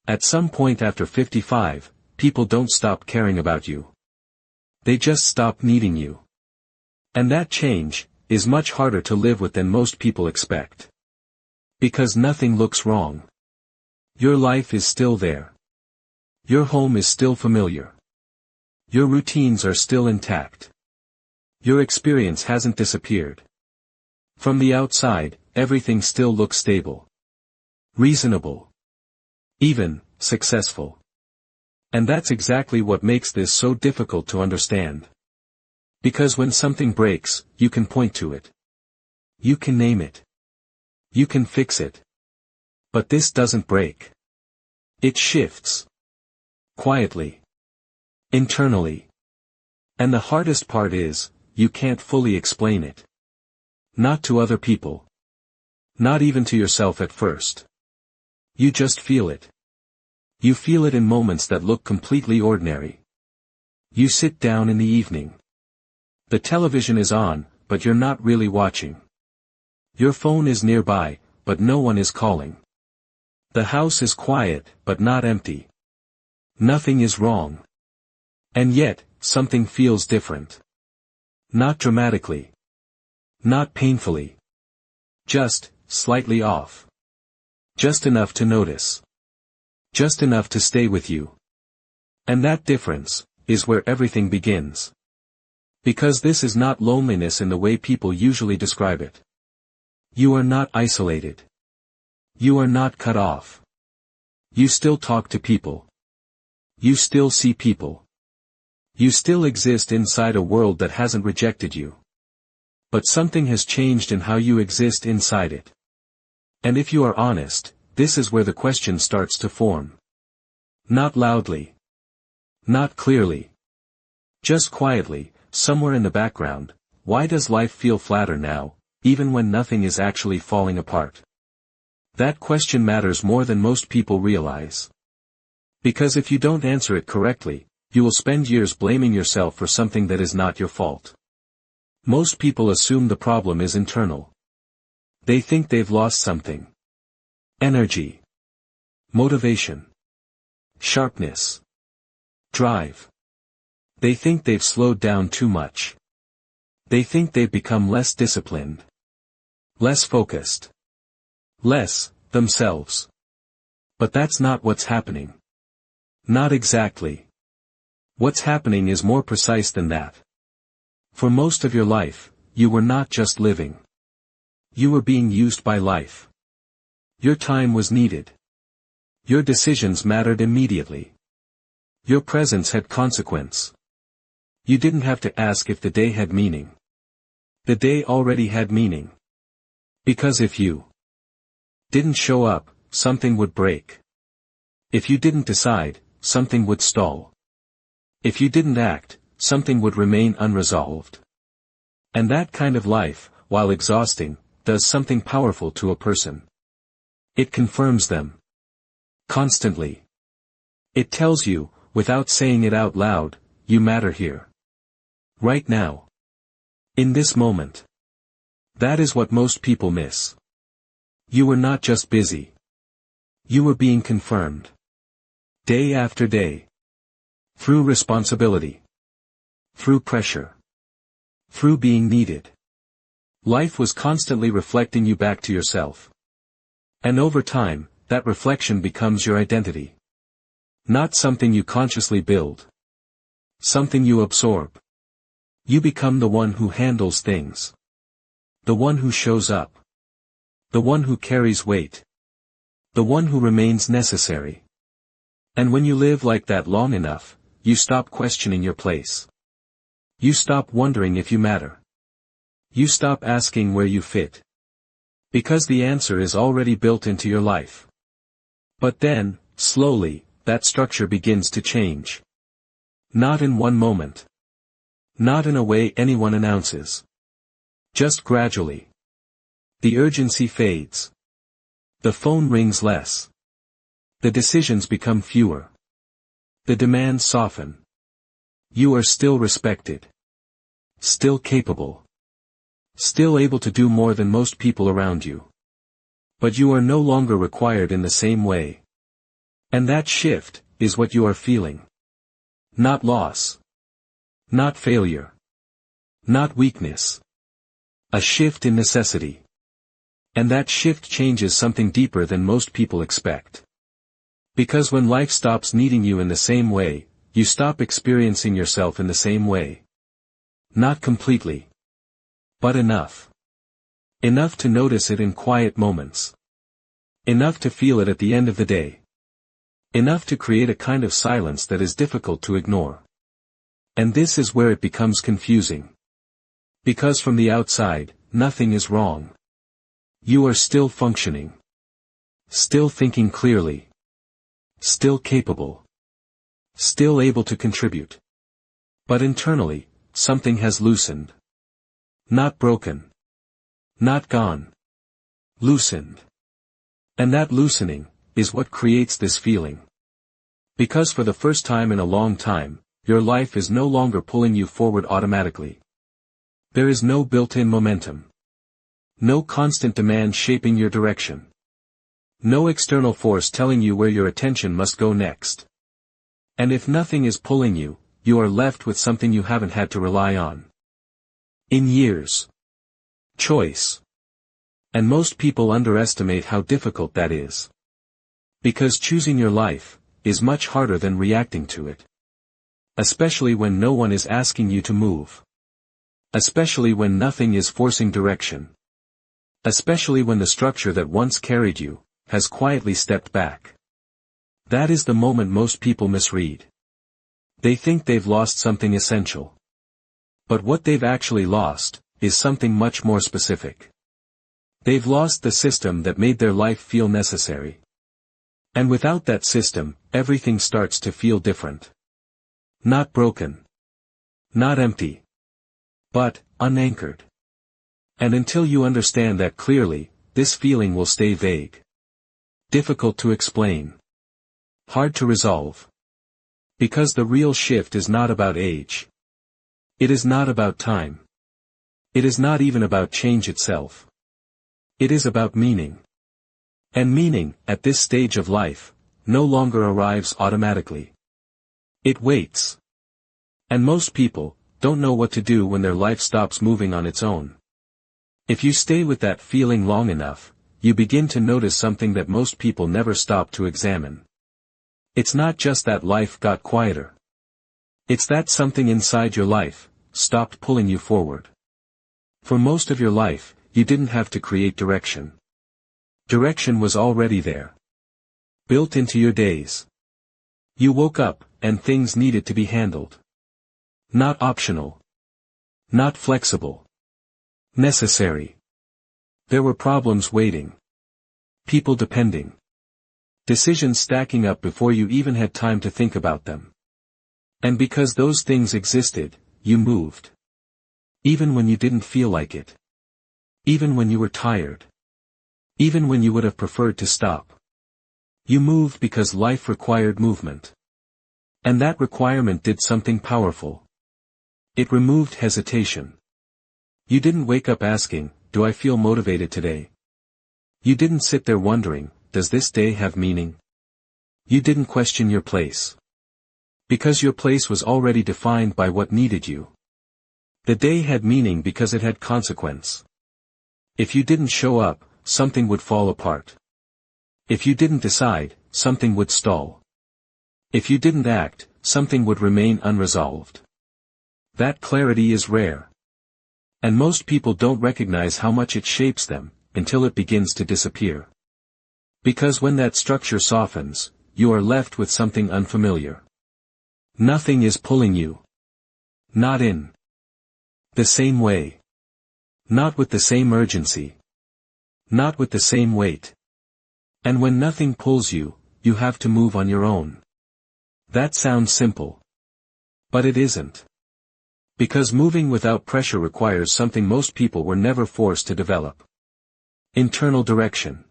At some point after 55, people don't stop caring about you. They just stop needing you. And that change is much harder to live with than most people expect. Because nothing looks wrong. Your life is still there. Your home is still familiar. Your routines are still intact. Your experience hasn't disappeared. From the outside, everything still looks stable. Reasonable. Even, successful. And that's exactly what makes this so difficult to understand. Because when something breaks, you can point to it. You can name it. You can fix it. But this doesn't break. It shifts. Quietly. Internally. And the hardest part is, you can't fully explain it. Not to other people. Not even to yourself at first. You just feel it. You feel it in moments that look completely ordinary. You sit down in the evening. The television is on, but you're not really watching. Your phone is nearby, but no one is calling. The house is quiet, but not empty. Nothing is wrong. And yet, something feels different. Not dramatically. Not painfully. Just, slightly off. Just enough to notice. Just enough to stay with you. And that difference is where everything begins. Because this is not loneliness in the way people usually describe it. You are not isolated. You are not cut off. You still talk to people. You still see people. You still exist inside a world that hasn't rejected you. But something has changed in how you exist inside it. And if you are honest, this is where the question starts to form. Not loudly. Not clearly. Just quietly, somewhere in the background, why does life feel flatter now, even when nothing is actually falling apart? That question matters more than most people realize. Because if you don't answer it correctly, you will spend years blaming yourself for something that is not your fault. Most people assume the problem is internal. They think they've lost something. Energy. Motivation. Sharpness. Drive. They think they've slowed down too much. They think they've become less disciplined. Less focused. Less, themselves. But that's not what's happening. Not exactly. What's happening is more precise than that. For most of your life, you were not just living. You were being used by life. Your time was needed. Your decisions mattered immediately. Your presence had consequence. You didn't have to ask if the day had meaning. The day already had meaning. Because if you didn't show up, something would break. If you didn't decide, something would stall. If you didn't act, something would remain unresolved. And that kind of life, while exhausting, does something powerful to a person. It confirms them. Constantly. It tells you, without saying it out loud, you matter here. Right now. In this moment. That is what most people miss. You were not just busy. You were being confirmed. Day after day. Through responsibility. Through pressure. Through being needed. Life was constantly reflecting you back to yourself. And over time, that reflection becomes your identity. Not something you consciously build. Something you absorb. You become the one who handles things. The one who shows up. The one who carries weight. The one who remains necessary. And when you live like that long enough, you stop questioning your place. You stop wondering if you matter. You stop asking where you fit. Because the answer is already built into your life. But then, slowly, that structure begins to change. Not in one moment. Not in a way anyone announces. Just gradually. The urgency fades. The phone rings less. The decisions become fewer. The demands soften. You are still respected. Still capable. Still able to do more than most people around you. But you are no longer required in the same way. And that shift is what you are feeling. Not loss. Not failure. Not weakness. A shift in necessity. And that shift changes something deeper than most people expect. Because when life stops needing you in the same way, you stop experiencing yourself in the same way. Not completely. But enough. Enough to notice it in quiet moments. Enough to feel it at the end of the day. Enough to create a kind of silence that is difficult to ignore. And this is where it becomes confusing. Because from the outside, nothing is wrong. You are still functioning. Still thinking clearly. Still capable. Still able to contribute. But internally, something has loosened. Not broken. Not gone. Loosened. And that loosening is what creates this feeling. Because for the first time in a long time, your life is no longer pulling you forward automatically. There is no built-in momentum. No constant demand shaping your direction. No external force telling you where your attention must go next. And if nothing is pulling you, you are left with something you haven't had to rely on in years. Choice. And most people underestimate how difficult that is. Because choosing your life is much harder than reacting to it. Especially when no one is asking you to move. Especially when nothing is forcing direction. Especially when the structure that once carried you has quietly stepped back. That is the moment most people misread. They think they've lost something essential. But what they've actually lost is something much more specific. They've lost the system that made their life feel necessary. And without that system, everything starts to feel different. Not broken. Not empty. But unanchored. And until you understand that clearly, this feeling will stay vague. Difficult to explain. Hard to resolve. Because the real shift is not about age. It is not about time. It is not even about change itself. It is about meaning. And meaning, at this stage of life, no longer arrives automatically. It waits. And most people don't know what to do when their life stops moving on its own. If you stay with that feeling long enough, you begin to notice something that most people never stop to examine. It's not just that life got quieter. It's that something inside your life stopped pulling you forward. For most of your life, you didn't have to create direction. Direction was already there. Built into your days. You woke up, and things needed to be handled. Not optional. Not flexible. Necessary. There were problems waiting. People depending. Decisions stacking up before you even had time to think about them. And because those things existed, you moved. Even when you didn't feel like it. Even when you were tired. Even when you would have preferred to stop. You moved because life required movement. And that requirement did something powerful. It removed hesitation. You didn't wake up asking, "Do I feel motivated today?" You didn't sit there wondering, "Does this day have meaning?" You didn't question your place. Because your place was already defined by what needed you. The day had meaning because it had consequence. If you didn't show up, something would fall apart. If you didn't decide, something would stall. If you didn't act, something would remain unresolved. That clarity is rare. And most people don't recognize how much it shapes them, until it begins to disappear. Because when that structure softens, you are left with something unfamiliar. Nothing is pulling you. Not in the same way. Not with the same urgency. Not with the same weight. And when nothing pulls you, you have to move on your own. That sounds simple. But it isn't. Because moving without pressure requires something most people were never forced to develop. Internal direction.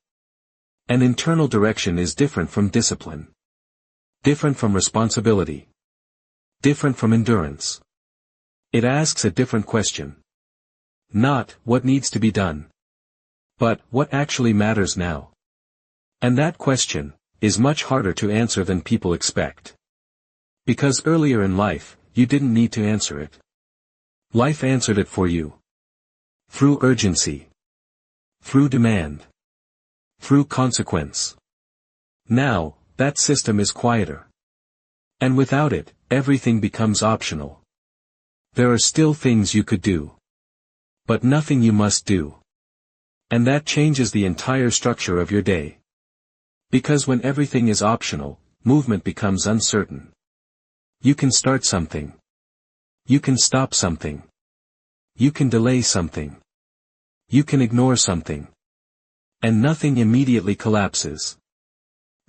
And internal direction is different from discipline. Different from responsibility. Different from endurance. It asks a different question. Not, what needs to be done? But, what actually matters now? And that question is much harder to answer than people expect. Because earlier in life, you didn't need to answer it. Life answered it for you. Through urgency. Through demand. Through consequence. Now, that system is quieter. And without it, everything becomes optional. There are still things you could do. But nothing you must do. And that changes the entire structure of your day. Because when everything is optional, movement becomes uncertain. You can start something. You can stop something. You can delay something. You can ignore something. And nothing immediately collapses.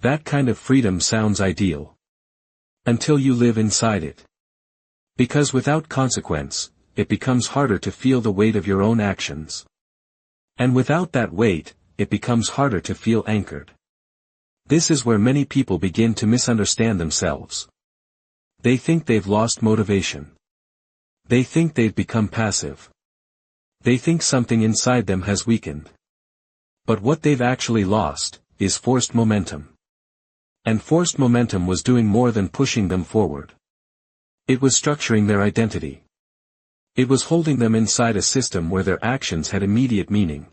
That kind of freedom sounds ideal. Until you live inside it. Because without consequence, it becomes harder to feel the weight of your own actions. And without that weight, it becomes harder to feel anchored. This is where many people begin to misunderstand themselves. They think they've lost motivation. They think they've become passive. They think something inside them has weakened. But what they've actually lost is forced momentum. And forced momentum was doing more than pushing them forward. It was structuring their identity. It was holding them inside a system where their actions had immediate meaning.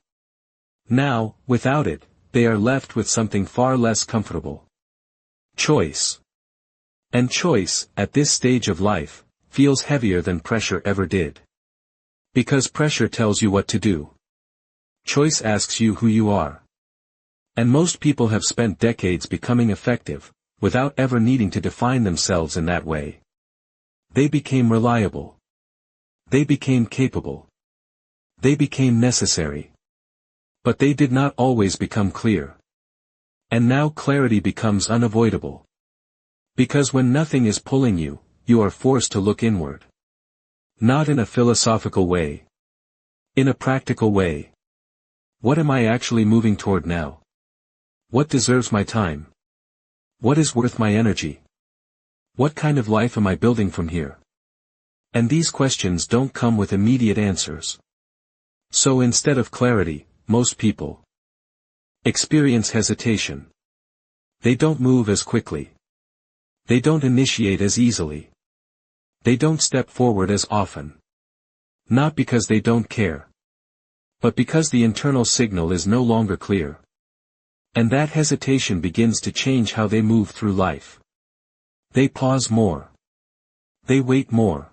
Now, without it, they are left with something far less comfortable. Choice. And choice, at this stage of life, feels heavier than pressure ever did. Because pressure tells you what to do. Choice asks you who you are. And most people have spent decades becoming effective, without ever needing to define themselves in that way. They became reliable. They became capable. They became necessary. But they did not always become clear. And now clarity becomes unavoidable. Because when nothing is pulling you, you are forced to look inward. Not in a philosophical way. In a practical way. What am I actually moving toward now? What deserves my time? What is worth my energy? What kind of life am I building from here? And these questions don't come with immediate answers. So instead of clarity, most people experience hesitation. They don't move as quickly. They don't initiate as easily. They don't step forward as often. Not because they don't care. But because the internal signal is no longer clear. And that hesitation begins to change how they move through life. They pause more. They wait more.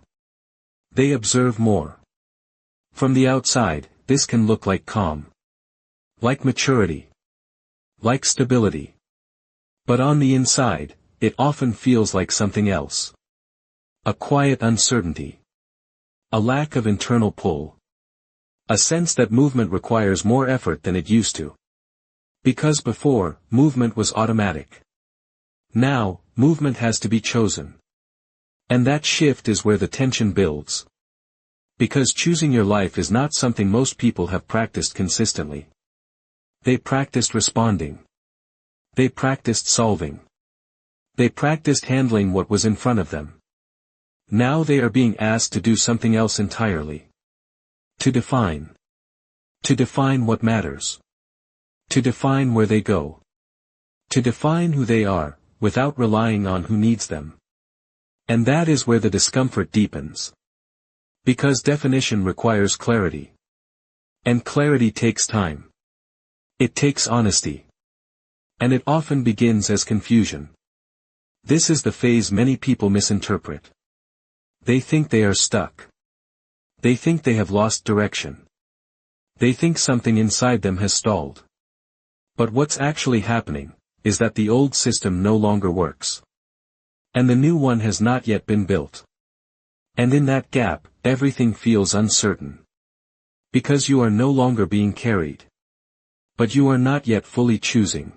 They observe more. From the outside, this can look like calm. Like maturity. Like stability. But on the inside, it often feels like something else. A quiet uncertainty. A lack of internal pull. A sense that movement requires more effort than it used to. Because before, movement was automatic. Now, movement has to be chosen. And that shift is where the tension builds. Because choosing your life is not something most people have practiced consistently. They practiced responding. They practiced solving. They practiced handling what was in front of them. Now they are being asked to do something else entirely. To define. To define what matters. To define where they go. To define who they are, without relying on who needs them. And that is where the discomfort deepens. Because definition requires clarity. And clarity takes time. It takes honesty. And it often begins as confusion. This is the phase many people misinterpret. They think they are stuck. They think they have lost direction. They think something inside them has stalled. But what's actually happening is that the old system no longer works. And the new one has not yet been built. And in that gap, everything feels uncertain. Because you are no longer being carried. But you are not yet fully choosing.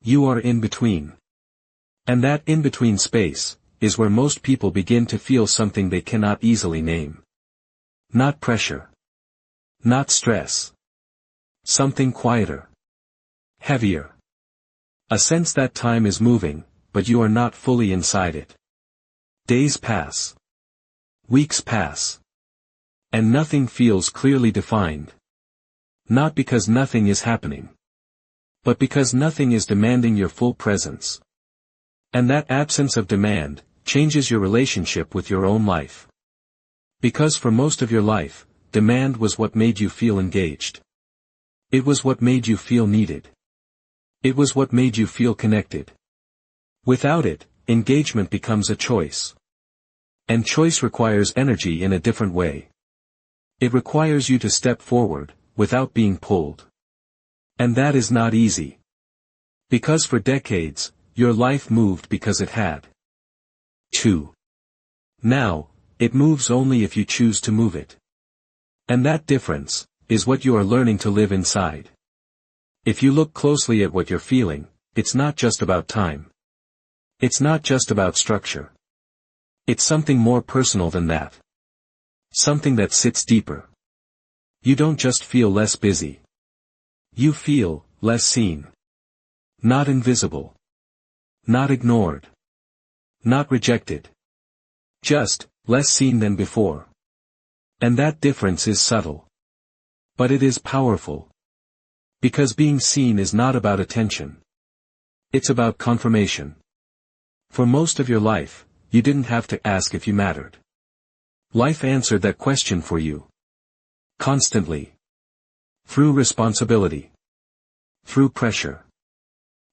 You are in between. And that in-between space is where most people begin to feel something they cannot easily name. Not pressure. Not stress. Something quieter. Heavier. A sense that time is moving, but you are not fully inside it. Days pass. Weeks pass. And nothing feels clearly defined. Not because nothing is happening. but because nothing is demanding your full presence. And that absence of demand changes your relationship with your own life. Because for most of your life, demand was what made you feel engaged. It was what made you feel needed. It was what made you feel connected. Without it, engagement becomes a choice. And choice requires energy in a different way. It requires you to step forward, without being pulled. And that is not easy. Because for decades, your life moved because it had to. Now, it moves only if you choose to move it. And that difference is what you are learning to live inside. If you look closely at what you're feeling, it's not just about time. It's not just about structure. It's something more personal than that. Something that sits deeper. You don't just feel less busy. You feel less seen. Not invisible. Not ignored. Not rejected. Just less seen than before. And that difference is subtle. But it is powerful. Because being seen is not about attention. It's about confirmation. For most of your life, you didn't have to ask if you mattered. Life answered that question for you. Constantly. Through responsibility. Through pressure.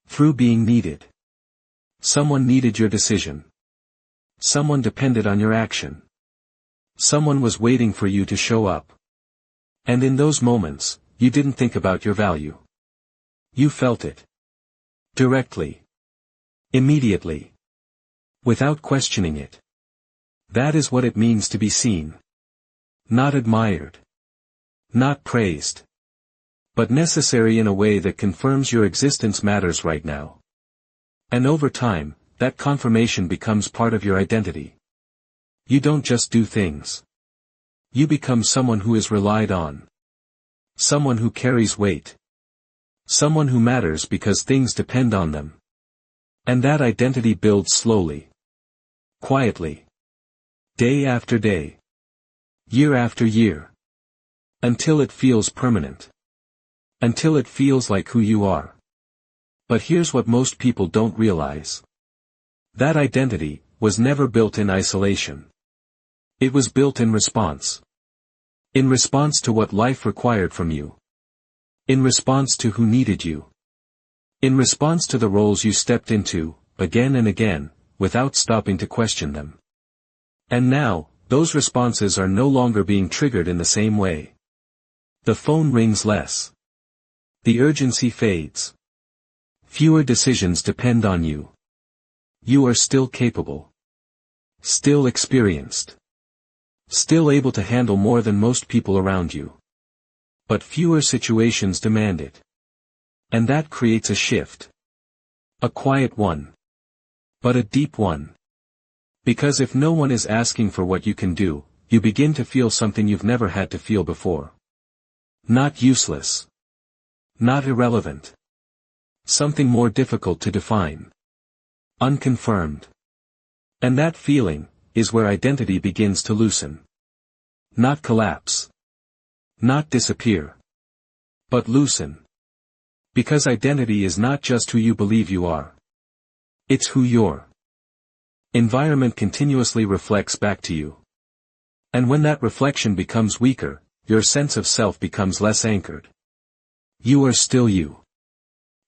Through being needed. Someone needed your decision. Someone depended on your action. Someone was waiting for you to show up. And in those moments, you didn't think about your value. You felt it. Directly. Immediately. Without questioning it. That is what it means to be seen. Not admired. Not praised. But necessary in a way that confirms your existence matters right now. And over time, that confirmation becomes part of your identity. You don't just do things. You become someone who is relied on. Someone who carries weight. Someone who matters because things depend on them. And that identity builds slowly. Quietly. Day after day. Year after year. Until it feels permanent. Until it feels like who you are. But here's what most people don't realize. That identity was never built in isolation. It was built in response. In response to what life required from you. In response to who needed you. In response to the roles you stepped into, again and again, without stopping to question them. And now, those responses are no longer being triggered in the same way. The phone rings less. The urgency fades. Fewer decisions depend on you. You are still capable. Still experienced. Still able to handle more than most people around you. But fewer situations demand it. And that creates a shift. A quiet one. But a deep one. Because if no one is asking for what you can do, you begin to feel something you've never had to feel before. Not useless. Not irrelevant. Something more difficult to define. Unconfirmed. And that feeling is where identity begins to loosen. Not collapse. Not disappear. But loosen. Because identity is not just who you believe you are. It's who your environment continuously reflects back to you. And when that reflection becomes weaker, your sense of self becomes less anchored. You are still you.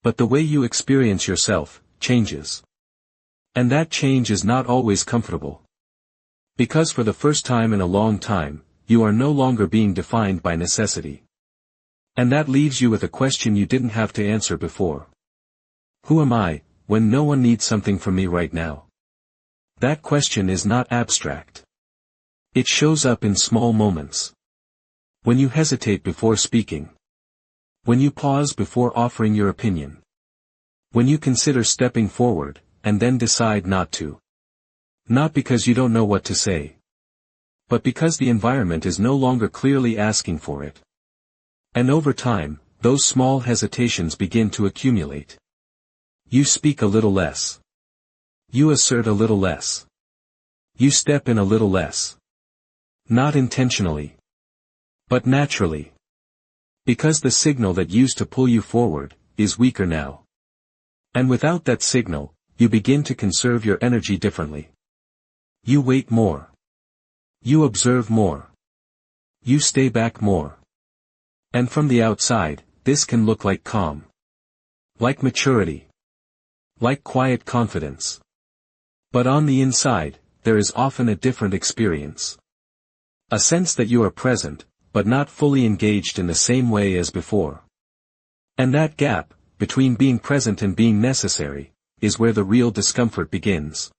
But the way you experience yourself changes. And that change is not always comfortable. Because for the first time in a long time, you are no longer being defined by necessity. And that leaves you with a question you didn't have to answer before. Who am I, when no one needs something from me right now? That question is not abstract. It shows up in small moments. When you hesitate before speaking. When you pause before offering your opinion. When you consider stepping forward, and then decide not to. Not because you don't know what to say. But because the environment is no longer clearly asking for it. And over time, those small hesitations begin to accumulate. You speak a little less. You assert a little less. You step in a little less. Not intentionally. But naturally. Because the signal that used to pull you forward, is weaker now. And without that signal, you begin to conserve your energy differently. You wait more. You observe more. You stay back more. And from the outside, this can look like calm. Like maturity. Like quiet confidence. But on the inside, there is often a different experience. A sense that you are present, but not fully engaged in the same way as before. And that gap, between being present and being necessary, is where the real discomfort begins.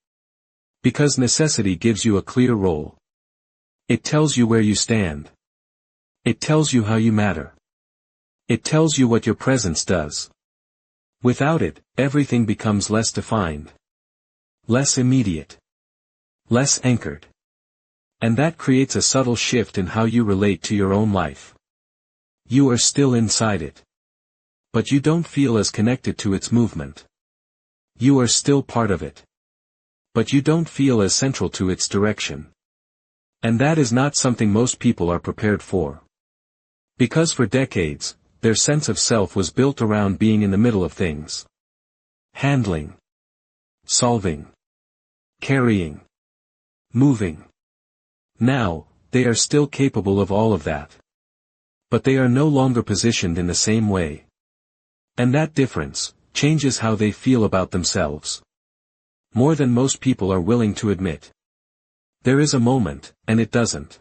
Because necessity gives you a clear role. It tells you where you stand. It tells you how you matter. It tells you what your presence does. Without it, everything becomes less defined. Less immediate. Less anchored. And that creates a subtle shift in how you relate to your own life. You are still inside it. But you don't feel as connected to its movement. You are still part of it. But you don't feel as central to its direction. And that is not something most people are prepared for. Because for decades, their sense of self was built around being in the middle of things. Handling. Solving. Carrying. Moving. Now, they are still capable of all of that. But they are no longer positioned in the same way. And that difference changes how they feel about themselves. More than most people are willing to admit. There is a moment, and it doesn't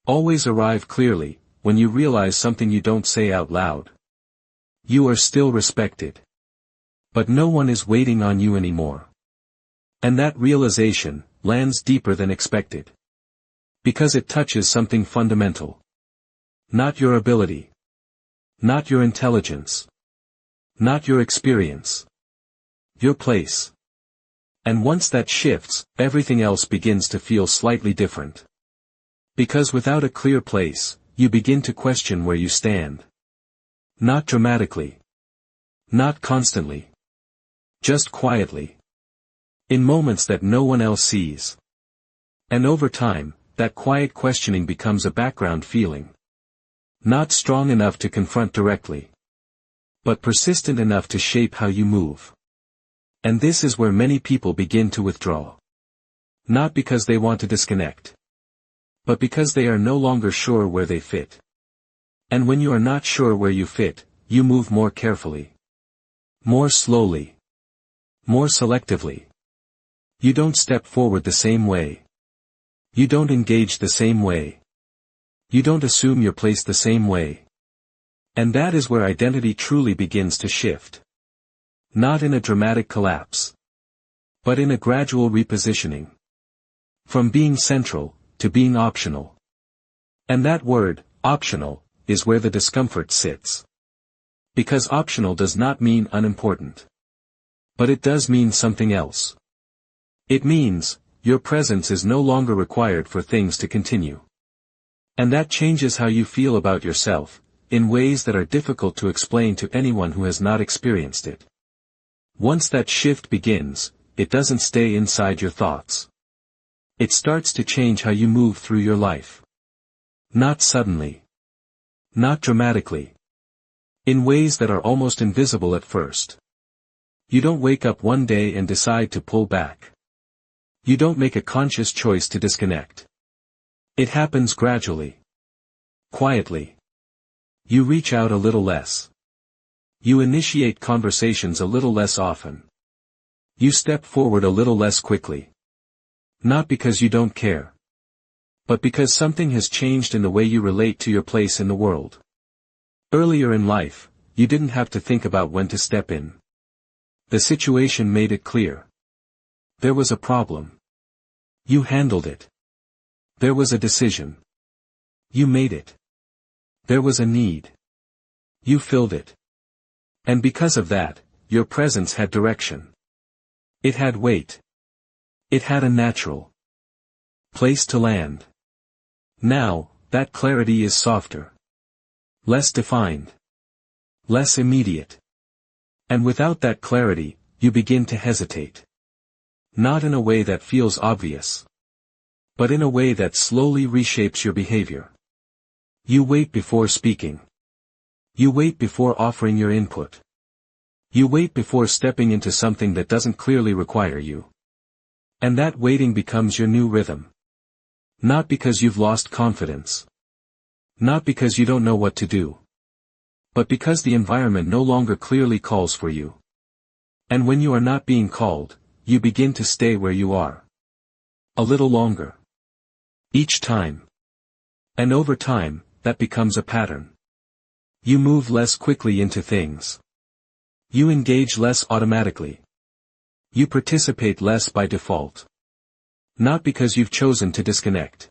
always arrive clearly, when you realize something you don't say out loud. You are still respected. But no one is waiting on you anymore. And that realization lands deeper than expected. Because it touches something fundamental. Not your ability. Not your intelligence. Not your experience. Your place. And once that shifts, everything else begins to feel slightly different. Because without a clear place, you begin to question where you stand. Not dramatically. Not constantly. Just quietly. In moments that no one else sees. And over time, that quiet questioning becomes a background feeling. Not strong enough to confront directly. But persistent enough to shape how you move. And this is where many people begin to withdraw. Not because they want to disconnect. But because they are no longer sure where they fit. And when you are not sure where you fit, you move more carefully. More slowly. More selectively. You don't step forward the same way. You don't engage the same way. You don't assume your place the same way. And that is where identity truly begins to shift. Not in a dramatic collapse. But in a gradual repositioning. From being central, to being optional. And that word, optional, is where the discomfort sits. Because optional does not mean unimportant. But it does mean something else. It means, your presence is no longer required for things to continue. And that changes how you feel about yourself, in ways that are difficult to explain to anyone who has not experienced it. Once that shift begins, it doesn't stay inside your thoughts. It starts to change how you move through your life. Not suddenly. Not dramatically. In ways that are almost invisible at first. You don't wake up one day and decide to pull back. You don't make a conscious choice to disconnect. It happens gradually. Quietly. You reach out a little less. You initiate conversations a little less often. You step forward a little less quickly. Not because you don't care. But because something has changed in the way you relate to your place in the world. Earlier in life, you didn't have to think about when to step in. The situation made it clear. There was a problem. You handled it. There was a decision. You made it. There was a need. You filled it. And because of that, your presence had direction. It had weight. It had a natural place to land. Now, that clarity is softer. Less defined. Less immediate. And without that clarity, you begin to hesitate. Not in a way that feels obvious. But in a way that slowly reshapes your behavior. You wait before speaking. You wait before offering your input. You wait before stepping into something that doesn't clearly require you. And that waiting becomes your new rhythm. Not because you've lost confidence. Not because you don't know what to do. But because the environment no longer clearly calls for you. And when you are not being called, you begin to stay where you are. A little longer. Each time. And over time, that becomes a pattern. You move less quickly into things. You engage less automatically. You participate less by default. Not because you've chosen to disconnect.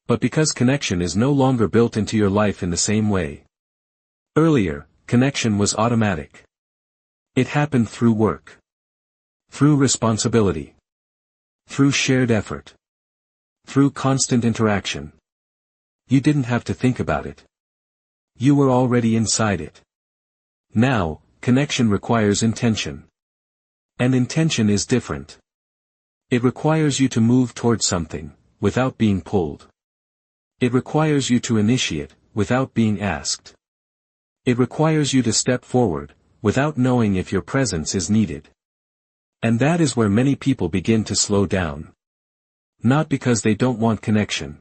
But because connection is no longer built into your life in the same way. Earlier, connection was automatic. It happened through work. Through responsibility. Through shared effort. Through constant interaction. You didn't have to think about it. You were already inside it. Now, connection requires intention. And intention is different. It requires you to move towards something, without being pulled. It requires you to initiate, without being asked. It requires you to step forward, without knowing if your presence is needed. And that is where many people begin to slow down. Not because they don't want connection.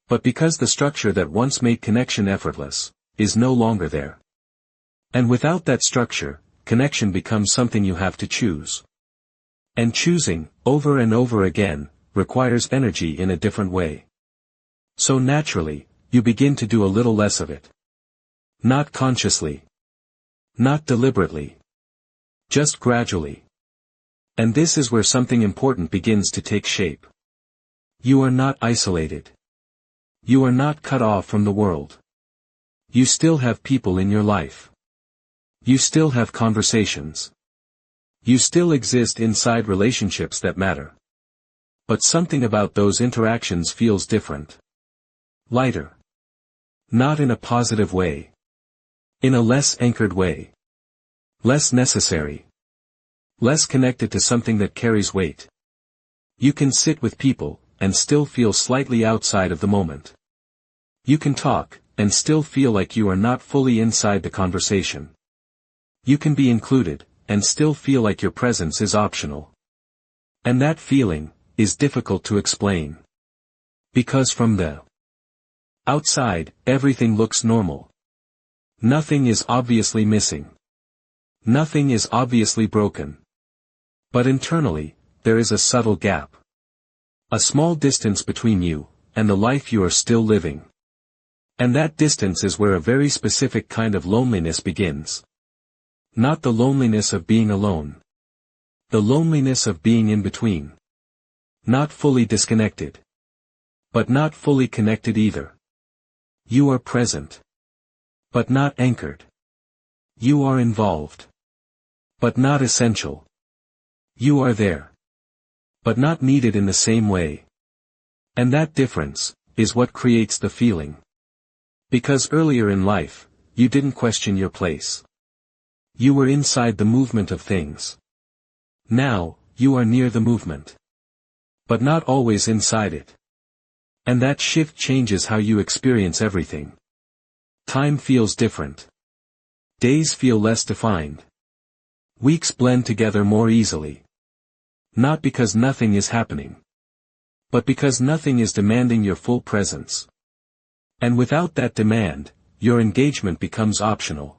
But because the structure that once made connection effortless, is no longer there. And without that structure, connection becomes something you have to choose. And choosing, over and over again, requires energy in a different way. So naturally, you begin to do a little less of it. Not consciously. Not deliberately. Just gradually. And this is where something important begins to take shape. You are not isolated. You are not cut off from the world. You still have people in your life. You still have conversations. You still exist inside relationships that matter. But something about those interactions feels different. Lighter. Not in a positive way. In a less anchored way. Less necessary. Less connected to something that carries weight. You can sit with people, and still feel slightly outside of the moment. You can talk, and still feel like you are not fully inside the conversation. You can be included, and still feel like your presence is optional. And that feeling is difficult to explain. Because from the outside, everything looks normal. Nothing is obviously missing. Nothing is obviously broken. But internally, there is a subtle gap. A small distance between you and the life you are still living. And that distance is where a very specific kind of loneliness begins. Not the loneliness of being alone. The loneliness of being in between. Not fully disconnected. But not fully connected either. You are present. But not anchored. You are involved. But not essential. You are there. But not needed in the same way. And that difference is what creates the feeling. Because earlier in life, you didn't question your place. You were inside the movement of things. Now, you are near the movement. But not always inside it. And that shift changes how you experience everything. Time feels different. Days feel less defined. Weeks blend together more easily. Not because nothing is happening. But because nothing is demanding your full presence. And without that demand, your engagement becomes optional.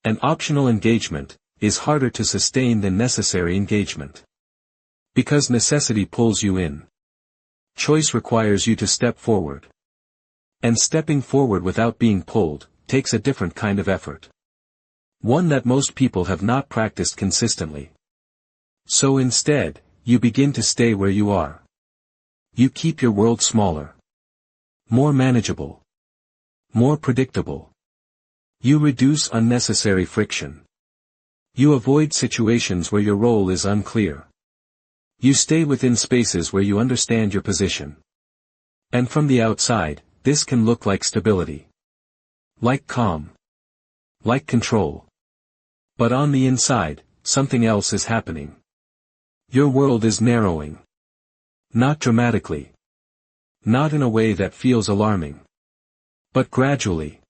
And optional engagement is harder to sustain than necessary engagement. Because necessity pulls you in. Choice requires you to step forward. And stepping forward without being pulled takes a different kind of effort. One that most people have not practiced consistently. So instead, you begin to stay where you are. You keep your world smaller. More manageable. More predictable. You reduce unnecessary friction. You avoid situations where your role is unclear. You stay within spaces where you understand your position. And from the outside, this can look like stability. Like calm. Like control. But on the inside, something else is happening. Your world is narrowing. Not dramatically. Not in a way that feels alarming. But gradually.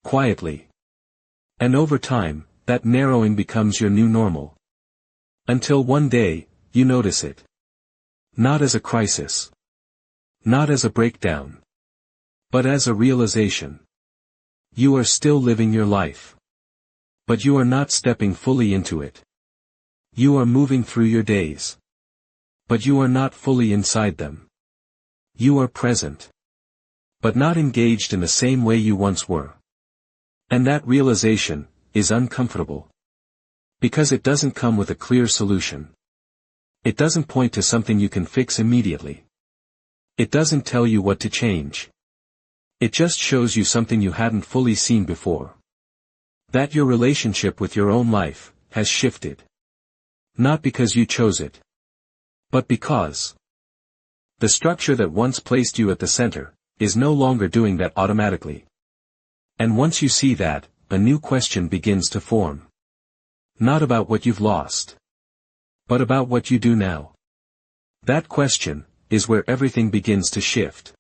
Quietly. And over time, that narrowing becomes your new normal. Until one day, you notice it. Not as a crisis. Not as a breakdown. But as a realization. You are still living your life. But you are not stepping fully into it. You are moving through your days. But you are not fully inside them. You are present. But not engaged in the same way you once were. And that realization is uncomfortable. Because it doesn't come with a clear solution. It doesn't point to something you can fix immediately. It doesn't tell you what to change. It just shows you something you hadn't fully seen before. That your relationship with your own life has shifted. Not because you chose it. But because the structure that once placed you at the center is no longer doing that automatically. And once you see that, a new question begins to form. Not about what you've lost. But about what you do now. That question is where everything begins to shift.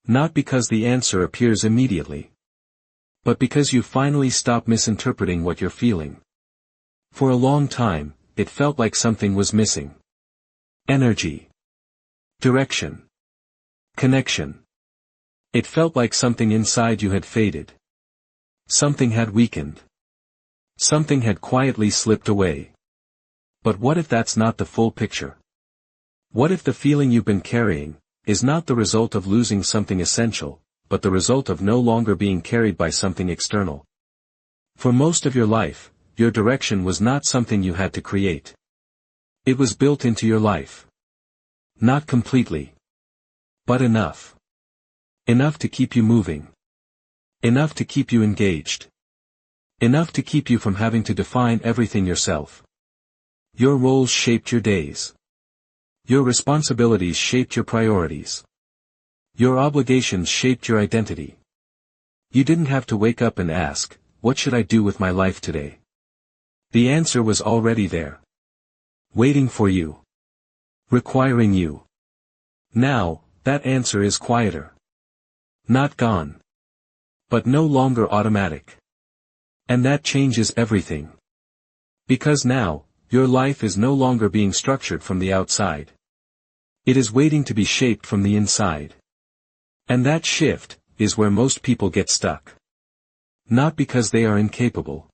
Not because the answer appears immediately. But because you finally stop misinterpreting what you're feeling. For a long time, it felt like something was missing. Energy. Direction. Connection. It felt like something inside you had faded. Something had weakened. Something had quietly slipped away. But what if that's not the full picture? What if the feeling you've been carrying is not the result of losing something essential, but the result of no longer being carried by something external? For most of your life, your direction was not something you had to create. It was built into your life. Not completely. But enough. Enough to keep you moving. Enough to keep you engaged. Enough to keep you from having to define everything yourself. Your roles shaped your days. Your responsibilities shaped your priorities. Your obligations shaped your identity. You didn't have to wake up and ask, what should I do with my life today? The answer was already there. Waiting for you. Requiring you. Now, that answer is quieter. Not gone. But no longer automatic. And that changes everything. Because now, your life is no longer being structured from the outside. It is waiting to be shaped from the inside. And that shift is where most people get stuck. Not because they are incapable.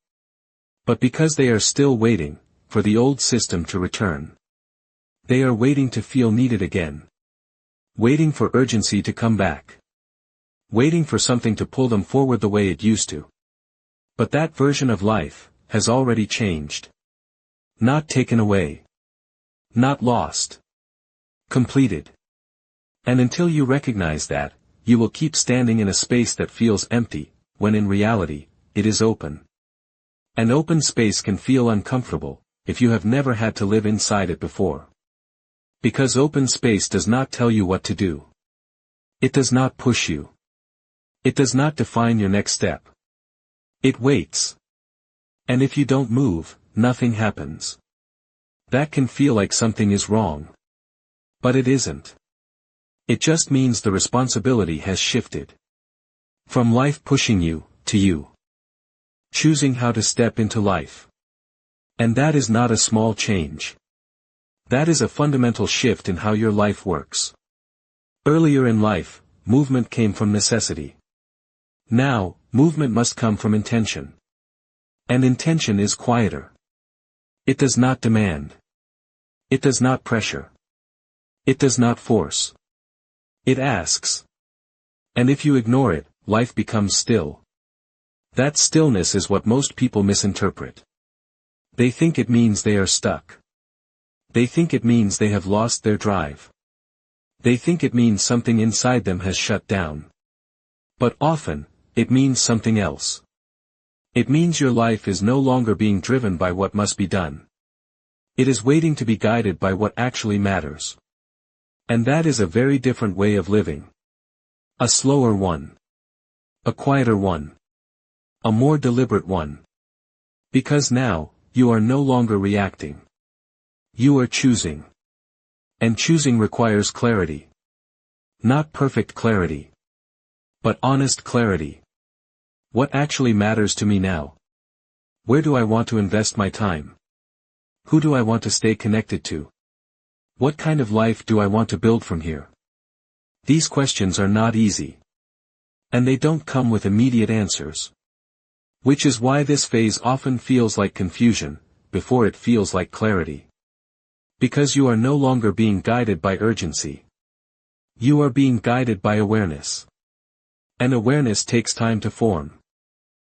But because they are still waiting for the old system to return. They are waiting to feel needed again. Waiting for urgency to come back. Waiting for something to pull them forward the way it used to. But that version of life has already changed. Not taken away. Not lost. Completed. And until you recognize that, you will keep standing in a space that feels empty, when in reality, it is open. An open space can feel uncomfortable, if you have never had to live inside it before. Because open space does not tell you what to do. It does not push you. It does not define your next step. It waits. And if you don't move, nothing happens. That can feel like something is wrong. But it isn't. It just means the responsibility has shifted. From life pushing you, to you. Choosing how to step into life. And that is not a small change. That is a fundamental shift in how your life works. Earlier in life, movement came from necessity. Now, movement must come from intention. And intention is quieter. It does not demand. It does not pressure. It does not force. It asks. And if you ignore it, life becomes still. That stillness is what most people misinterpret. They think it means they are stuck. They think it means they have lost their drive. They think it means something inside them has shut down. But often, it means something else. It means your life is no longer being driven by what must be done. It is waiting to be guided by what actually matters. And that is a very different way of living. A slower one. A quieter one. A more deliberate one. Because now, you are no longer reacting. You are choosing. And choosing requires clarity. Not perfect clarity. But honest clarity. What actually matters to me now? Where do I want to invest my time? Who do I want to stay connected to? What kind of life do I want to build from here? These questions are not easy. And they don't come with immediate answers. Which is why this phase often feels like confusion, before it feels like clarity. Because you are no longer being guided by urgency. You are being guided by awareness. And awareness takes time to form.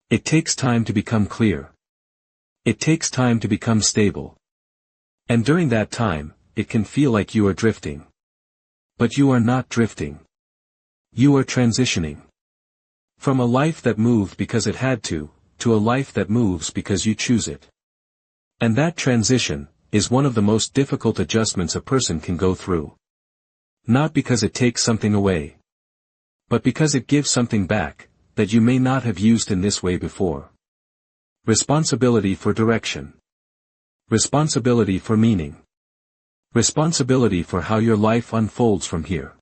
It takes time to become clear. It takes time to become stable. And during that time, it can feel like you are drifting. But you are not drifting. You are transitioning. From a life that moved because it had to a life that moves because you choose it. And that transition is one of the most difficult adjustments a person can go through. Not because it takes something away, but because it gives something back that you may not have used in this way before. Responsibility for direction. Responsibility for meaning. Responsibility for how your life unfolds from here.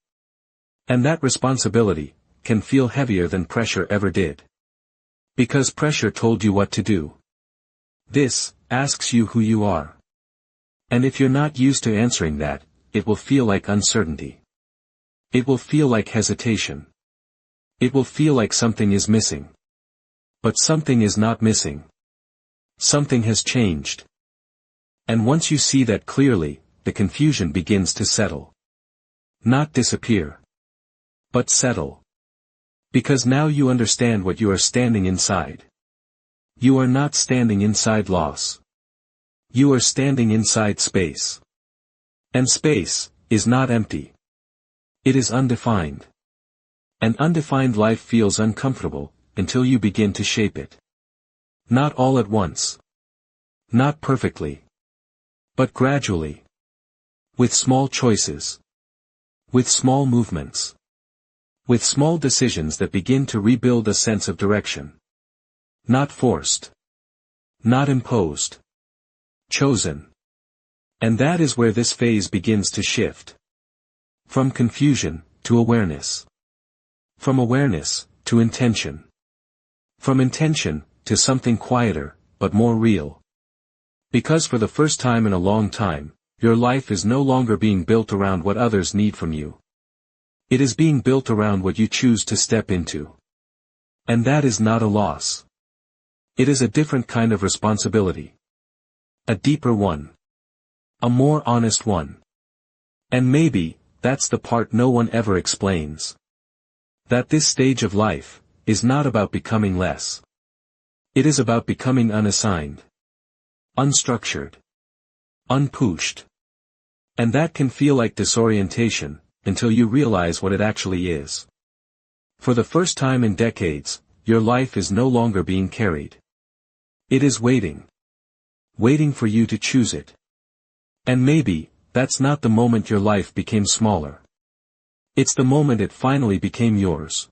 And that responsibility can feel heavier than pressure ever did. Because pressure told you what to do. This asks you who you are. And if you're not used to answering that, it will feel like uncertainty. It will feel like hesitation. It will feel like something is missing. But something is not missing. Something has changed. And once you see that clearly, the confusion begins to settle. Not disappear. But settle. Because now you understand what you are standing inside. You are not standing inside loss. You are standing inside space. And space is not empty. It is undefined. An undefined life feels uncomfortable until you begin to shape it. Not all at once. Not perfectly. But gradually. With small choices. With small movements. With small decisions that begin to rebuild a sense of direction. Not forced. Not imposed. Chosen. And that is where this phase begins to shift. From confusion, to awareness. From awareness, to intention. From intention, to something quieter, but more real. Because for the first time in a long time, your life is no longer being built around what others need from you. It is being built around what you choose to step into. And that is not a loss. It is a different kind of responsibility. A deeper one. A more honest one. And maybe, that's the part no one ever explains. That this stage of life is not about becoming less. It is about becoming unassigned. Unstructured. Unpushed. And that can feel like disorientation, until you realize what it actually is. For the first time in decades, your life is no longer being carried. It is waiting. Waiting for you to choose it. And maybe, that's not the moment your life became smaller. It's the moment it finally became yours.